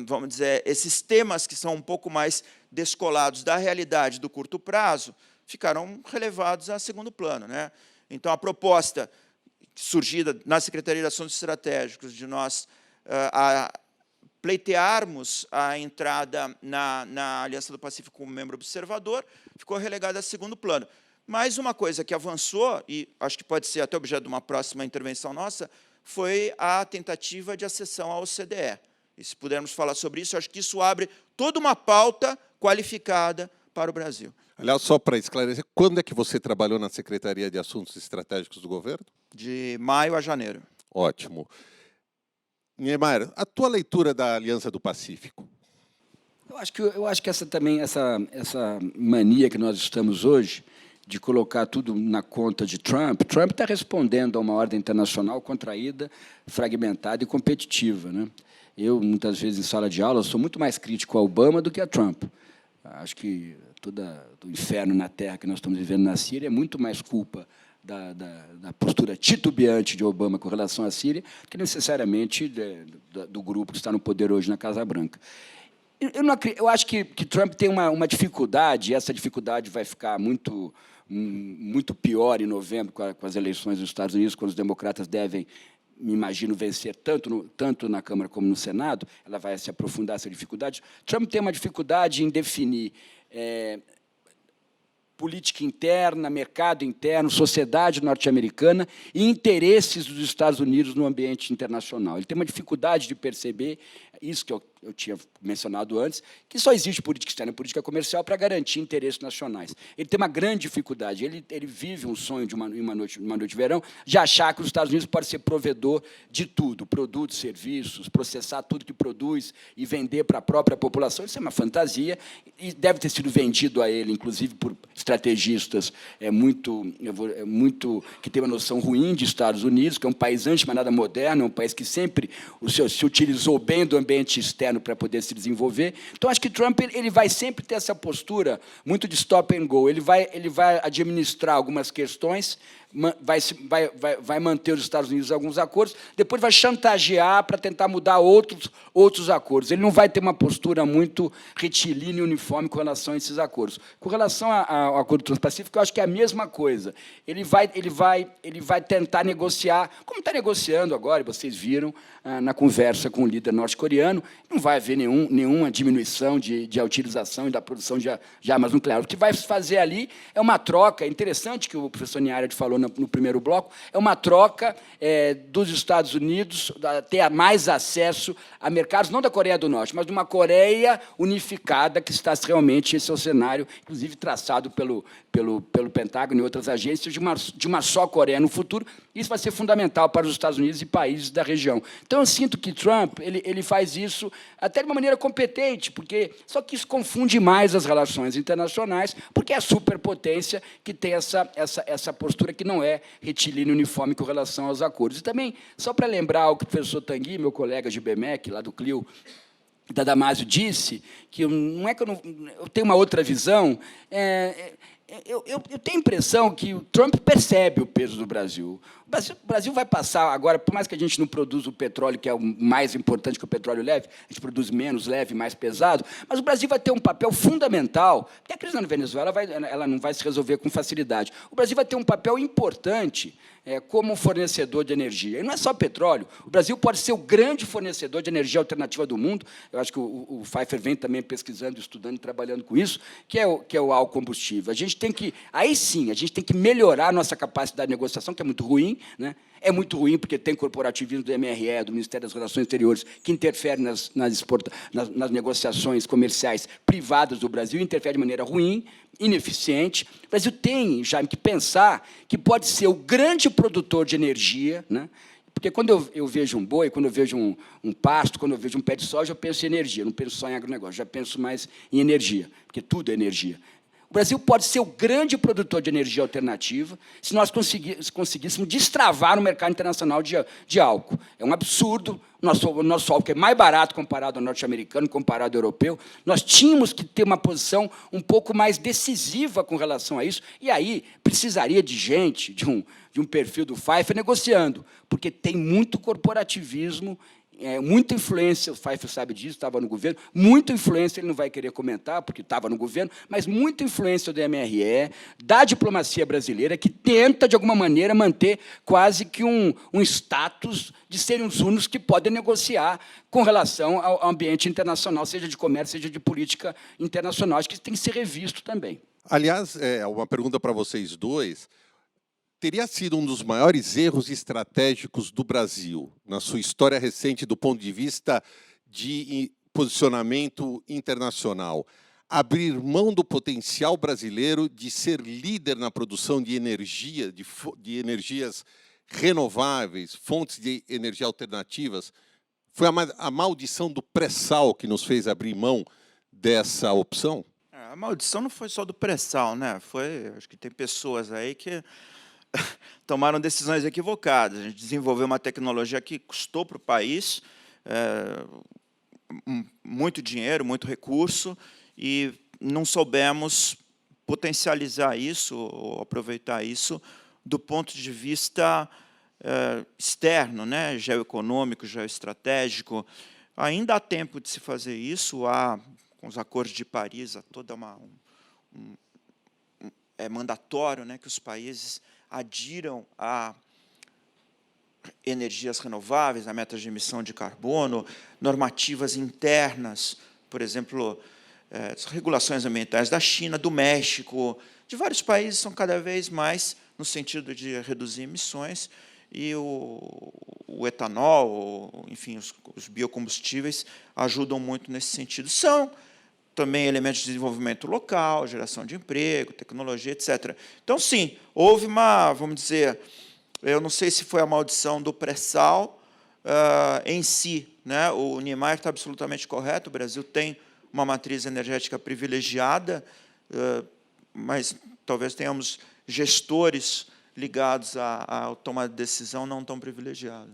vamos dizer, esses temas que são um pouco mais descolados da realidade do curto prazo ficaram relevados a segundo plano, né? Então, a proposta surgida na Secretaria de Assuntos Estratégicos de nós pleitearmos a entrada na Aliança do Pacífico como membro observador ficou relegada a segundo plano. Mas uma coisa que avançou, e acho que pode ser até objeto de uma próxima intervenção nossa, foi a tentativa de acessão à OCDE. E se pudermos falar sobre isso, acho que isso abre toda uma pauta qualificada para o Brasil. Aliás, só para esclarecer, quando é que você trabalhou na Secretaria de Assuntos Estratégicos do governo? De maio a janeiro. Ótimo. Niemeyer, a tua leitura da Aliança do Pacífico? Eu acho que essa mania que nós estamos hoje de colocar tudo na conta de Trump. Trump está respondendo a uma ordem internacional contraída, fragmentada e competitiva, né? Eu, muitas vezes, em sala de aula, sou muito mais crítico a Obama do que a Trump. Acho que todo o inferno na Terra que nós estamos vivendo na Síria é muito mais culpa da postura titubeante de Obama com relação à Síria que necessariamente do grupo que está no poder hoje na Casa Branca. Eu acho que Trump tem uma dificuldade, e essa dificuldade vai ficar muito pior em novembro com as eleições dos Estados Unidos, quando os democratas devem, me imagino, vencer tanto na Câmara como no Senado. Ela vai se aprofundar essa dificuldade. Trump tem uma dificuldade em definir política interna, mercado interno, sociedade norte-americana e interesses dos Estados Unidos no ambiente internacional. Ele tem uma dificuldade de perceber isso que eu tinha mencionado antes, que só existe política externa e política comercial para garantir interesses nacionais. Ele tem uma grande dificuldade. Ele vive um sonho de uma noite de verão de achar que os Estados Unidos podem ser provedor de tudo, produtos, serviços, processar tudo que produz e vender para a própria população. Isso é uma fantasia e deve ter sido vendido a ele, inclusive por estrategistas que tem uma noção ruim de Estados Unidos, que é um país, antes de mais nada, moderno, é um país que sempre se utilizou bem do ambiente externo para poder se desenvolver. Então, acho que Trump ele vai sempre ter essa postura muito de stop and go. Ele vai administrar algumas questões, vai manter os Estados Unidos em alguns acordos, depois vai chantagear para tentar mudar outros acordos. Ele não vai ter uma postura muito retilínea e uniforme com relação a esses acordos. Com relação ao Acordo Transpacífico, eu acho que é a mesma coisa. Ele vai tentar negociar, como está negociando agora, e vocês viram na conversa com o líder norte-coreano, não vai haver nenhuma diminuição de utilização e da produção de armas nucleares. O que vai fazer ali é uma troca, é interessante que o professor Niarad falou no primeiro bloco, é uma troca dos Estados Unidos ter mais acesso a mercados, não da Coreia do Norte, mas de uma Coreia unificada, que está realmente, esse é o cenário, inclusive traçado pelo Pentágono e outras agências, de uma só Coreia no futuro. Isso vai ser fundamental para os Estados Unidos e países da região. Então, eu sinto que Trump ele faz isso até de uma maneira competente, só que isso confunde mais as relações internacionais, porque é a superpotência que tem essa postura que não é retilínea e uniforme com relação aos acordos. E também, só para lembrar o que o professor Tanguy, meu colega de BMEC, lá do CLIO, da Damásio, disse, que não é que eu tenho uma outra visão, eu tenho a impressão que o Trump percebe o peso do Brasil. O Brasil vai passar agora, por mais que a gente não produza o petróleo, que é o mais importante que o petróleo leve, a gente produz menos leve, mais pesado, mas o Brasil vai ter um papel fundamental, porque a crise na Venezuela ela não vai se resolver com facilidade. O Brasil vai ter um papel importante como fornecedor de energia. E não é só petróleo. O Brasil pode ser o grande fornecedor de energia alternativa do mundo. Eu acho que o Pfeiffer vem também pesquisando, estudando e trabalhando com isso, que é o álcool combustível. A gente tem que, aí sim, a gente tem que melhorar a nossa capacidade de negociação, que é muito ruim, né? É muito ruim porque tem corporativismo do MRE, do Ministério das Relações Exteriores, que interfere nas negociações comerciais privadas do Brasil, interfere de maneira ruim, ineficiente. O Brasil tem, Jaime, que pensar que pode ser o grande produtor de energia, né? Porque quando eu vejo um boi, quando eu vejo um pasto, quando eu vejo um pé de soja, eu penso em energia, não penso só em agronegócio, já penso mais em energia, porque tudo é energia. O Brasil pode ser o grande produtor de energia alternativa se nós conseguíssemos destravar no mercado internacional de álcool. É um absurdo. O nosso álcool é mais barato comparado ao norte-americano, comparado ao europeu. Nós tínhamos que ter uma posição um pouco mais decisiva com relação a isso, e aí precisaria de gente, de um perfil do Pfeiffer negociando, porque tem muito corporativismo, muita influência, o Pfeiffer sabe disso, estava no governo, muita influência, ele não vai querer comentar, porque estava no governo, mas muita influência do MRE, da diplomacia brasileira, que tenta, de alguma maneira, manter quase que um status de serem os únicos que podem negociar com relação ao ambiente internacional, seja de comércio, seja de política internacional. Acho que isso tem que ser revisto também. Aliás, uma pergunta para vocês dois. Teria sido um dos maiores erros estratégicos do Brasil, na sua história recente, do ponto de vista de posicionamento internacional, abrir mão do potencial brasileiro de ser líder na produção de energia, de energias renováveis, fontes de energia alternativas? Foi a maldição do pré-sal que nos fez abrir mão dessa opção? A maldição não foi só do pré-sal, né? Acho que tem pessoas aí que tomaram decisões equivocadas. A gente desenvolveu uma tecnologia que custou para o país muito dinheiro, muito recurso, e não soubemos potencializar isso, ou aproveitar isso, do ponto de vista externo, né? Geoeconômico, geoestratégico. Ainda há tempo de se fazer isso, com os acordos de Paris, há toda é mandatório, né, que os países adiram a energias renováveis, a metas de emissão de carbono, normativas internas, por exemplo, regulações ambientais da China, do México, de vários países são cada vez mais no sentido de reduzir emissões, e o etanol, enfim, os biocombustíveis ajudam muito nesse sentido. São também elementos de desenvolvimento local, geração de emprego, tecnologia, etc. Então, sim, houve vamos dizer, eu não sei se foi a maldição do pré-sal em si, né? O Niemeyer está absolutamente correto, o Brasil tem uma matriz energética privilegiada, mas talvez tenhamos gestores ligados à tomada de decisão não tão privilegiados.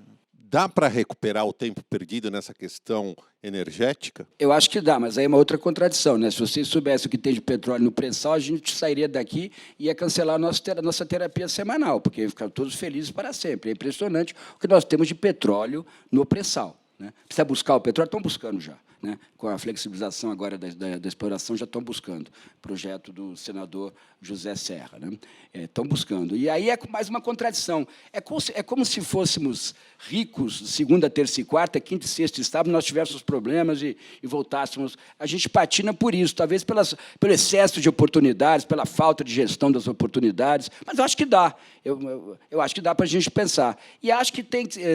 Dá para recuperar o tempo perdido nessa questão energética? Eu acho que dá, mas aí é uma outra contradição, né? Se vocês soubessem o que tem de petróleo no pré-sal, a gente sairia daqui e ia cancelar a nossa terapia semanal, porque ia ficar todos felizes para sempre. É impressionante o que nós temos de petróleo no pré-sal, né? Precisa buscar o petróleo? Estão buscando já, né? Com a flexibilização agora da exploração, já estão buscando. Projeto do senador José Serra, né? Estão buscando. E aí é mais uma contradição. É como se fôssemos ricos, segunda, terça e quarta, quinta e sexta e sábado, nós tivéssemos problemas e voltássemos. A gente patina por isso, talvez pelo excesso de oportunidades, pela falta de gestão das oportunidades, mas eu acho que dá. Eu acho que dá para a gente pensar. E acho que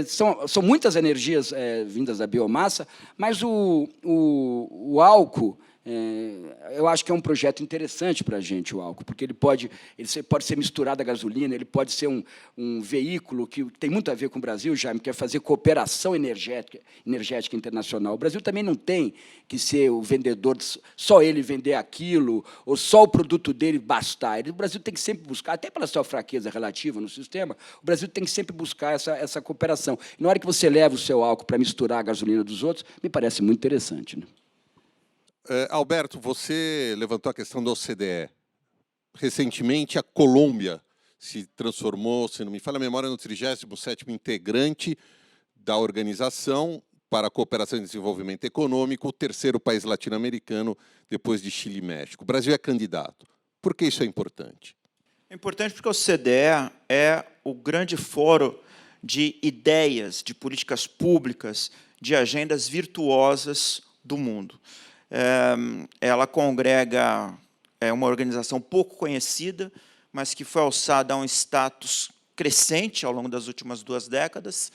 são muitas energias vindas da biomassa, mas o álcool, eu acho que é um projeto interessante para a gente, o álcool, porque ele pode ser misturado à gasolina, ele pode ser um veículo que tem muito a ver com o Brasil, Jaime, que é fazer cooperação energética internacional. O Brasil também não tem que ser o vendedor, só ele vender aquilo, ou só o produto dele bastar. O Brasil tem que sempre buscar, até pela sua fraqueza relativa no sistema, o Brasil tem que sempre buscar essa cooperação. E na hora que você leva o seu álcool para misturar a gasolina dos outros, me parece muito interessante, né? Alberto, você levantou a questão da OCDE. Recentemente, a Colômbia se transformou, se não me falha a memória, no 37º integrante da Organização para a Cooperação e Desenvolvimento Econômico, o terceiro país latino-americano, depois de Chile e México. O Brasil é candidato. Por que isso é importante? É importante porque a OCDE é o grande fórum de ideias, de políticas públicas, de agendas virtuosas do mundo. Ela congrega é uma organização pouco conhecida, mas que foi alçada a um status crescente ao longo das últimas 2 décadas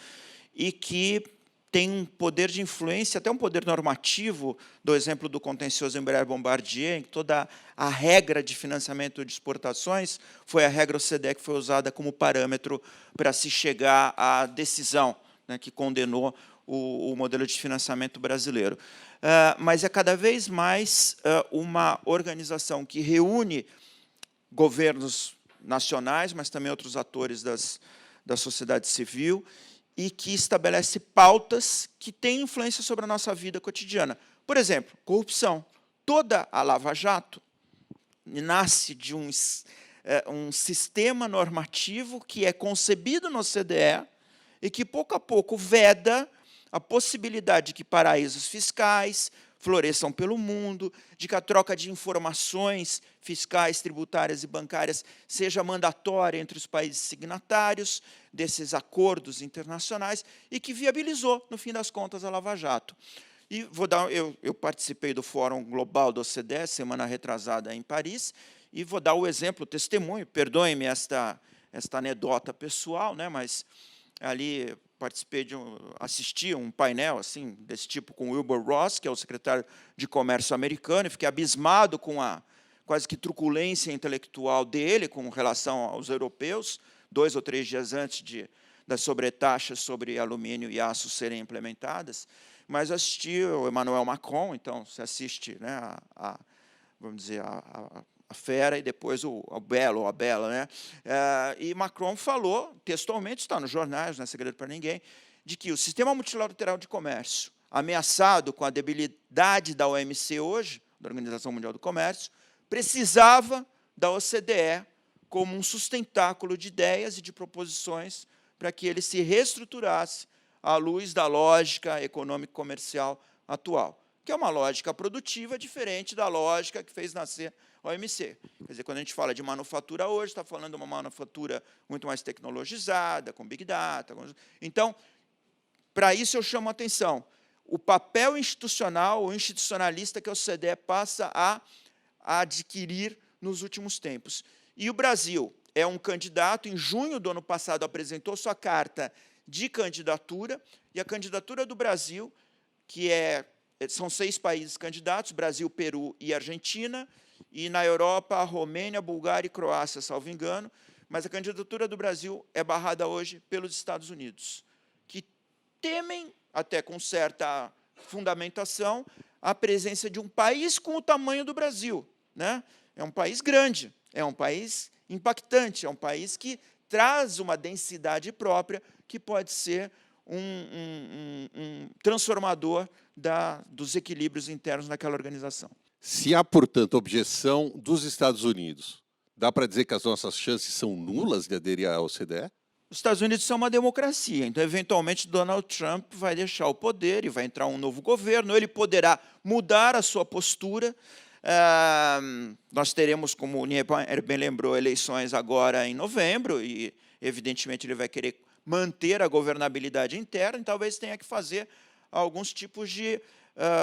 e que tem um poder de influência, até um poder normativo, do exemplo do contencioso Embraer-Bombardier, em que toda a regra de financiamento de exportações foi a regra OCDE que foi usada como parâmetro para se chegar à decisão, né, que condenou o modelo de financiamento brasileiro. Mas é cada vez mais uma organização que reúne governos nacionais, mas também outros atores da sociedade civil, e que estabelece pautas que têm influência sobre a nossa vida cotidiana. Por exemplo, corrupção. Toda a Lava Jato nasce de um sistema normativo que é concebido no OCDE e que, pouco a pouco, veda a possibilidade de que paraísos fiscais floresçam pelo mundo, de que a troca de informações fiscais, tributárias e bancárias seja mandatória entre os países signatários desses acordos internacionais e que viabilizou, no fim das contas, a Lava Jato. E eu participei do Fórum Global do OCDE, semana retrasada em Paris, e vou dar o exemplo, o testemunho, perdoem-me esta anedota pessoal, né, mas ali assisti a um painel assim, desse tipo com Wilbur Ross, que é o secretário de Comércio americano, e fiquei abismado com a quase que truculência intelectual dele com relação aos europeus, 2 ou 3 dias antes das sobretaxas sobre alumínio e aço serem implementadas. Mas assisti o Emmanuel Macron, então se assiste, né, vamos dizer, a fera e depois o belo ou a bela, né? E Macron falou, textualmente, está nos jornais, não é segredo para ninguém, de que o sistema multilateral de comércio, ameaçado com a debilidade da OMC hoje, da Organização Mundial do Comércio, precisava da OCDE como um sustentáculo de ideias e de proposições para que ele se reestruturasse à luz da lógica econômico-comercial atual, que é uma lógica produtiva diferente da lógica que fez nascer a OMC. Quer dizer, quando a gente fala de manufatura hoje, está falando de uma manufatura muito mais tecnologizada, com Big Data. Então, para isso eu chamo a atenção. O papel institucional ou institucionalista que a OCDE passa a adquirir nos últimos tempos. E o Brasil é um candidato, em junho do ano passado, apresentou sua carta de candidatura, e a candidatura do Brasil, que são 6 países candidatos, Brasil, Peru e Argentina, e na Europa, a Romênia, Bulgária e Croácia, salvo engano, mas a candidatura do Brasil é barrada hoje pelos Estados Unidos, que temem, até com certa fundamentação, a presença de um país com o tamanho do Brasil, né? É um país grande, é um país impactante, é um país que traz uma densidade própria que pode ser um transformador dos equilíbrios internos naquela organização. Se há, portanto, objeção dos Estados Unidos, dá para dizer que as nossas chances são nulas de aderir à OCDE? Os Estados Unidos são uma democracia, então, eventualmente, Donald Trump vai deixar o poder e vai entrar um novo governo, ele poderá mudar a sua postura. Nós teremos, como o Niemeyer bem lembrou, eleições agora em novembro, e, evidentemente, ele vai querer manter a governabilidade interna, e talvez tenha que fazer alguns tipos de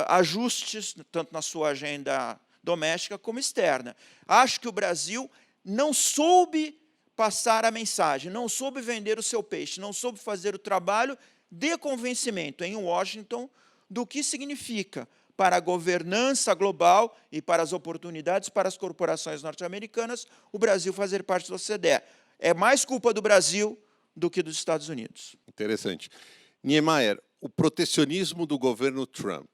ajustes, tanto na sua agenda doméstica como externa. Acho que o Brasil não soube passar a mensagem, não soube vender o seu peixe, não soube fazer o trabalho de convencimento em Washington do que significa para a governança global e para as oportunidades para as corporações norte-americanas o Brasil fazer parte da OCDE. É mais culpa do Brasil do que dos Estados Unidos. Interessante. Niemeyer, o protecionismo do governo Trump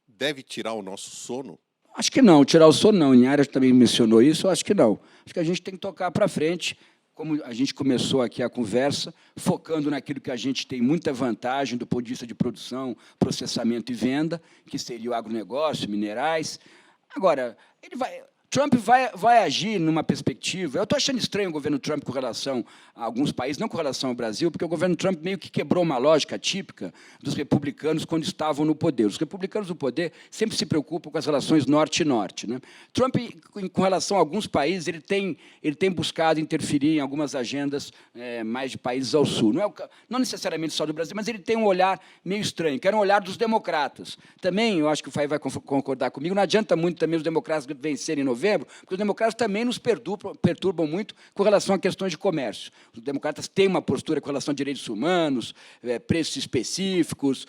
deve tirar o nosso sono? Acho que não, tirar o sono não. Inharas também mencionou isso, eu acho que não. Acho que a gente tem que tocar para frente, como a gente começou aqui a conversa, focando naquilo que a gente tem muita vantagem do ponto de vista de produção, processamento e venda, que seria o agronegócio, minerais. Agora, Trump vai agir numa perspectiva... Eu estou achando estranho o governo Trump com relação a alguns países, não com relação ao Brasil, porque o governo Trump meio que quebrou uma lógica típica dos republicanos quando estavam no poder. Os republicanos no poder sempre se preocupam com as relações norte e norte, né? Trump, com relação a alguns países, ele tem buscado interferir em algumas agendas mais de países ao sul. Não necessariamente só do Brasil, mas ele tem um olhar meio estranho, que era um olhar dos democratas. Também, eu acho que o Fai vai concordar comigo, não adianta muito também os democratas vencerem em novembro, novembro, porque os democratas também nos perturbam muito com relação a questões de comércio. Os democratas têm uma postura com relação a direitos humanos, preços específicos,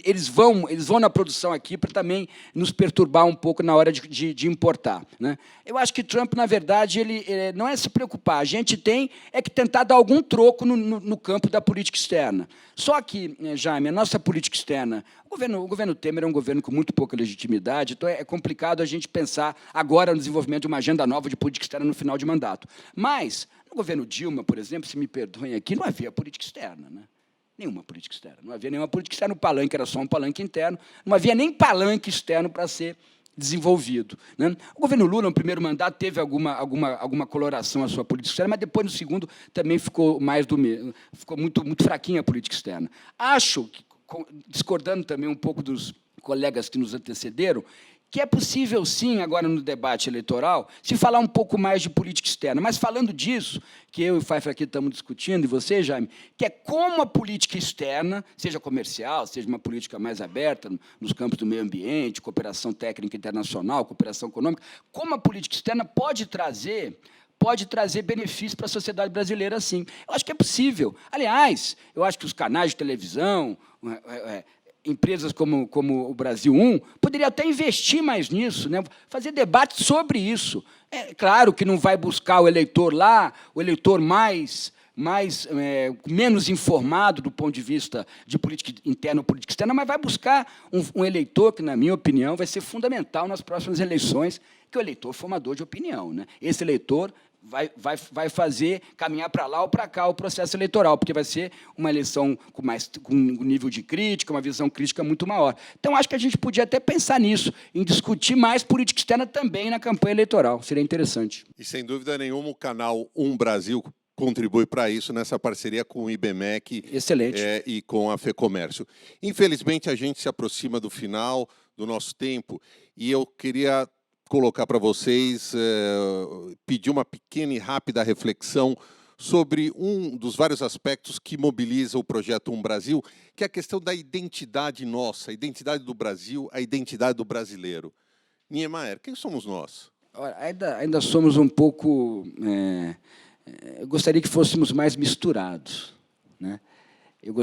eles vão na produção aqui para também nos perturbar um pouco na hora de importar, né? Eu acho que Trump, na verdade, ele não é se preocupar, a gente tem que tentar dar algum troco no campo da política externa. Só que, Jaime, a nossa política externa, o governo Temer é um governo com muito pouca legitimidade, então é complicado a gente pensar agora no desenvolvimento de uma agenda nova de política externa no final de mandato. Mas, no governo Dilma, por exemplo, se me perdoem aqui, não havia política externa, né? Nenhuma política externa. Não havia nenhuma política externa, o palanque era só um palanque interno, não havia nem palanque externo para ser desenvolvido, né? O governo Lula, no primeiro mandato, teve alguma coloração à sua política externa, mas depois, no segundo, também ficou mais do mesmo, ficou muito fraquinha a política externa. Acho, discordando também um pouco dos colegas que nos antecederam, que é possível, sim, agora no debate eleitoral, se falar um pouco mais de política externa. Mas, falando disso, que eu e o Pfeiffer aqui estamos discutindo, e você, Jaime, que é como a política externa, seja comercial, seja uma política mais aberta, nos campos do meio ambiente, cooperação técnica internacional, cooperação econômica, como a política externa pode trazer benefícios para a sociedade brasileira, sim. Eu acho que é possível. Aliás, eu acho que os canais de televisão, empresas como o Brasil 1, poderia até investir mais nisso, né? Fazer debates sobre isso. É claro que não vai buscar o eleitor lá, o eleitor menos informado do ponto de vista de política interna ou política externa, mas vai buscar um eleitor que, na minha opinião, vai ser fundamental nas próximas eleições, que é o eleitor formador de opinião, né? Esse eleitor vai fazer caminhar para lá ou para cá o processo eleitoral, porque vai ser uma eleição com um nível de crítica, uma visão crítica muito maior. Então, acho que a gente podia até pensar nisso, em discutir mais política externa também na campanha eleitoral. Seria interessante. E, sem dúvida nenhuma, o canal 1 Brasil contribui para isso nessa parceria com o IBMEC. Excelente. E com a FEComércio. Infelizmente, a gente se aproxima do final do nosso tempo e eu queria colocar para vocês, pedir uma pequena e rápida reflexão sobre um dos vários aspectos que mobiliza o Projeto 1 Brasil, que é a questão da identidade nossa, a identidade do Brasil, a identidade do brasileiro. Niemeyer, quem somos nós? Ainda somos um pouco... eu gostaria que fôssemos mais misturados, né? Eu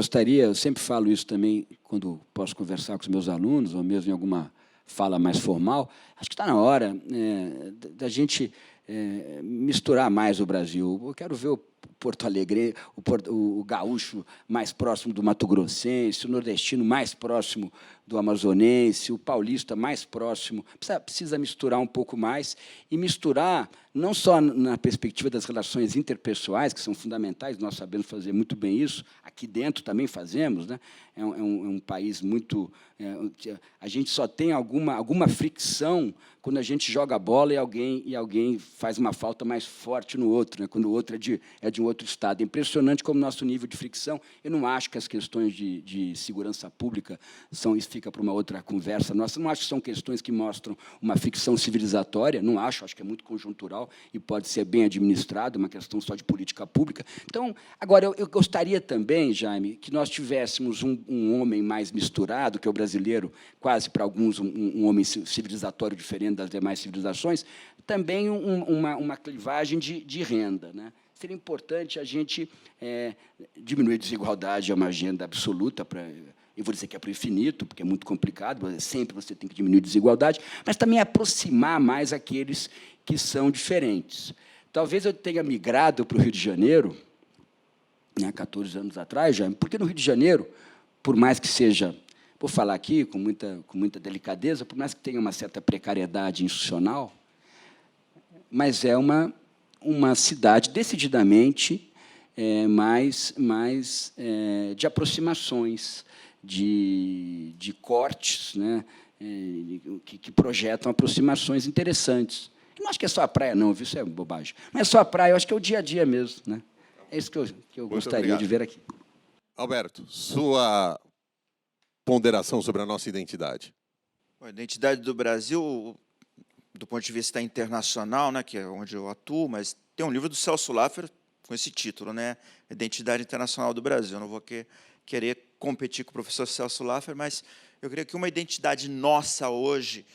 sempre falo isso também quando posso conversar com os meus alunos, ou mesmo em alguma fala mais formal, acho que está na hora da gente misturar mais o Brasil. Eu quero ver o Porto Alegre, o gaúcho mais próximo do Mato Grossense, o nordestino mais próximo do amazonense, o paulista mais próximo. Precisa misturar um pouco mais, e misturar não só na perspectiva das relações interpessoais, que são fundamentais, nós sabemos fazer muito bem isso, aqui dentro também fazemos, né? É um país muito... a gente só tem alguma fricção quando a gente joga a bola e alguém faz uma falta mais forte no outro, né? Quando o outro é de um outro estado. É impressionante como o nosso nível de fricção. Eu não acho que as questões de segurança pública isso fica para uma outra conversa nossa. Não acho que são questões que mostram uma ficção civilizatória, não acho que é muito conjuntural e pode ser bem administrado, uma questão só de política pública. Então, agora, eu gostaria também, Jaime, que nós tivéssemos um homem mais misturado, que é o brasileiro, quase para alguns um homem civilizatório diferente das demais civilizações, também uma clivagem de renda, né? Seria importante a gente diminuir a desigualdade, é uma agenda absoluta para... Eu vou dizer que é para o infinito, porque é muito complicado, sempre você tem que diminuir a desigualdade, mas também aproximar mais aqueles que são diferentes. Talvez eu tenha migrado para o Rio de Janeiro, né, 14 anos atrás, já, porque no Rio de Janeiro, por mais que seja, vou falar aqui com muita delicadeza, por mais que tenha uma certa precariedade institucional, mas é uma cidade decididamente mais de aproximações, de cortes, né, que projetam aproximações interessantes. Eu não acho que é só a praia, não, viu? Isso é bobagem. Não é só a praia, eu acho que é o dia a dia mesmo, né? É isso que eu gostaria de ver aqui. Alberto, sua ponderação sobre a nossa identidade. A identidade do Brasil, do ponto de vista internacional, né, que é onde eu atuo, mas tem um livro do Celso Laffer com esse título, né, Identidade Internacional do Brasil. Eu não vou querer competir com o professor Celso Laffer, mas eu creio que uma identidade nossa hoje,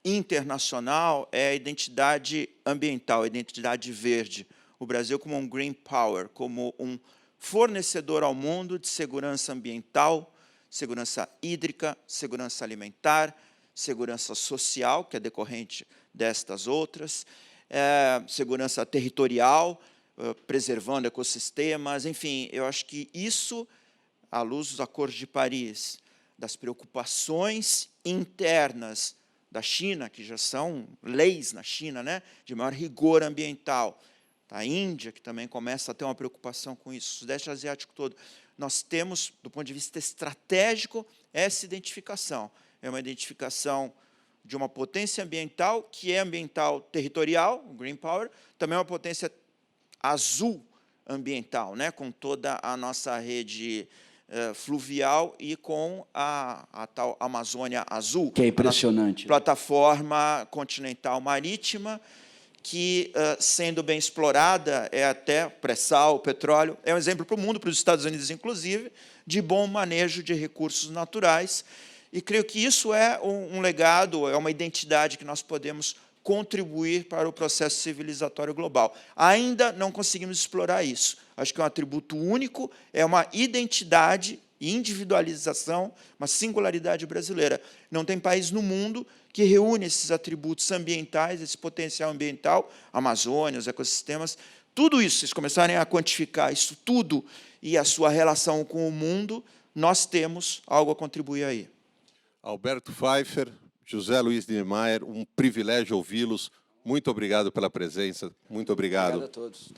internacional é a identidade ambiental, a identidade verde. O Brasil como um green power, como um fornecedor ao mundo de segurança ambiental, segurança hídrica, segurança alimentar, segurança social, que é decorrente destas outras, segurança territorial, preservando ecossistemas, enfim, eu acho que isso, à luz dos Acordos de Paris, das preocupações internas da China, que já são leis na China, né, de maior rigor ambiental, a Índia, que também começa a ter uma preocupação com isso, o Sudeste Asiático todo, nós temos, do ponto de vista estratégico, essa identificação. É uma identificação de uma potência ambiental, que é ambiental territorial, o Green Power, também é uma potência azul ambiental, né, com toda a nossa rede fluvial e com a tal Amazônia Azul. Que é impressionante. Plataforma continental marítima, que, sendo bem explorada, é até pré-sal, petróleo, é um exemplo para o mundo, para os Estados Unidos, inclusive, de bom manejo de recursos naturais. E creio que isso é um legado, é uma identidade que nós podemos contribuir para o processo civilizatório global. Ainda não conseguimos explorar isso. Acho que é um atributo único, é uma identidade e individualização, uma singularidade brasileira. Não tem país no mundo que reúne esses atributos ambientais, esse potencial ambiental, Amazônia, os ecossistemas, tudo isso, se vocês começarem a quantificar isso tudo e a sua relação com o mundo, nós temos algo a contribuir aí. Alberto Pfeiffer, José Luiz Niemeyer, um privilégio ouvi-los. Muito obrigado pela presença. Muito obrigado. Obrigado a todos.